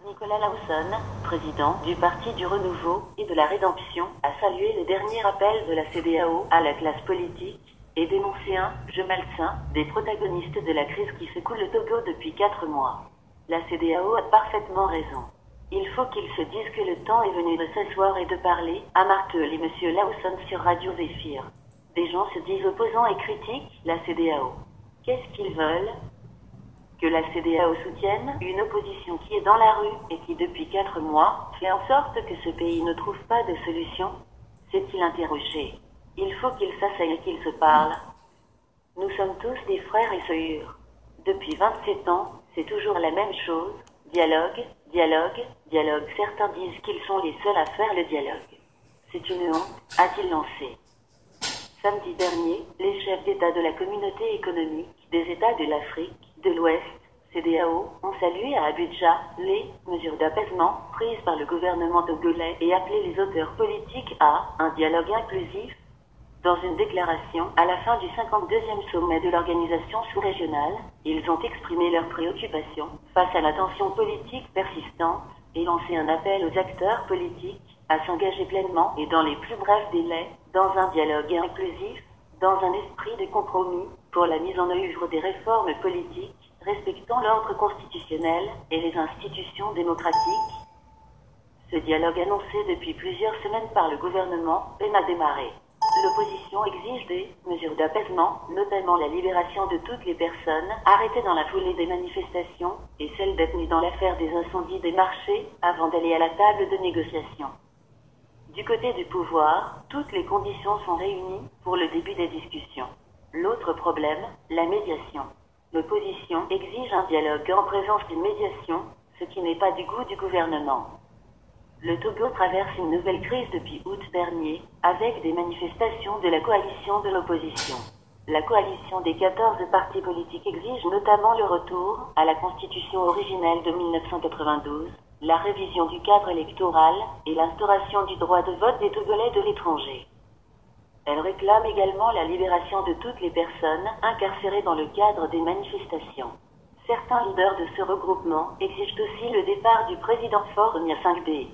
Nicolas Lawson, président du Parti du Renouveau et de la Rédemption, a salué le dernier appel de la CEDEAO à la classe politique et dénoncé un jeu malsain des protagonistes de la crise qui secoue le Togo depuis 4 mois. La CEDEAO a parfaitement raison. Il faut qu'ils se disent que le temps est venu de s'asseoir et de parler, a martelé M. Lawson sur Radio Zéphyr. Des gens se disent opposants et critiquent la CEDEAO. Qu'est-ce qu'ils veulent ? Que la CEDEAO soutienne une opposition qui est dans la rue et qui depuis 4 mois fait en sorte que ce pays ne trouve pas de solution ? S'est-il interrogé. Il faut qu'ils s'asseyent et qu'ils se parlent. Nous sommes tous des frères et sœurs. Depuis 27 ans, c'est toujours la même chose. Dialogue, dialogue, dialogue. Certains disent qu'ils sont les seuls à faire le dialogue. C'est une honte, a-t-il lancé. Samedi dernier, les chefs d'État de la communauté économique des États de l'Afrique de l'Ouest, CEDEAO, ont salué à Abuja les mesures d'apaisement prises par le gouvernement togolais et appelé les auteurs politiques à un dialogue inclusif. Dans une déclaration à la fin du 52e sommet de l'organisation sous-régionale, ils ont exprimé leurs préoccupations face à la tension politique persistante et lancé un appel aux acteurs politiques à s'engager pleinement et dans les plus brefs délais dans un dialogue inclusif, dans un esprit de compromis pour la mise en œuvre des réformes politiques respectant l'ordre constitutionnel et les institutions démocratiques. Ce dialogue annoncé depuis plusieurs semaines par le gouvernement peine à démarrer. L'opposition exige des mesures d'apaisement, notamment la libération de toutes les personnes arrêtées dans la foulée des manifestations et celles détenues dans l'affaire des incendies des marchés avant d'aller à la table de négociation. Du côté du pouvoir, toutes les conditions sont réunies pour le début des discussions. L'autre problème, la médiation. L'opposition exige un dialogue en présence d'une médiation, ce qui n'est pas du goût du gouvernement. Le Togo traverse une nouvelle crise depuis août dernier, avec des manifestations de la coalition de l'opposition. La coalition des 14 partis politiques exige notamment le retour à la constitution originelle de 1992, la révision du cadre électoral et l'instauration du droit de vote des Togolais de l'étranger. Elle réclame également la libération de toutes les personnes incarcérées dans le cadre des manifestations. Certains leaders de ce regroupement exigent aussi le départ du président Faure Gnassingbe.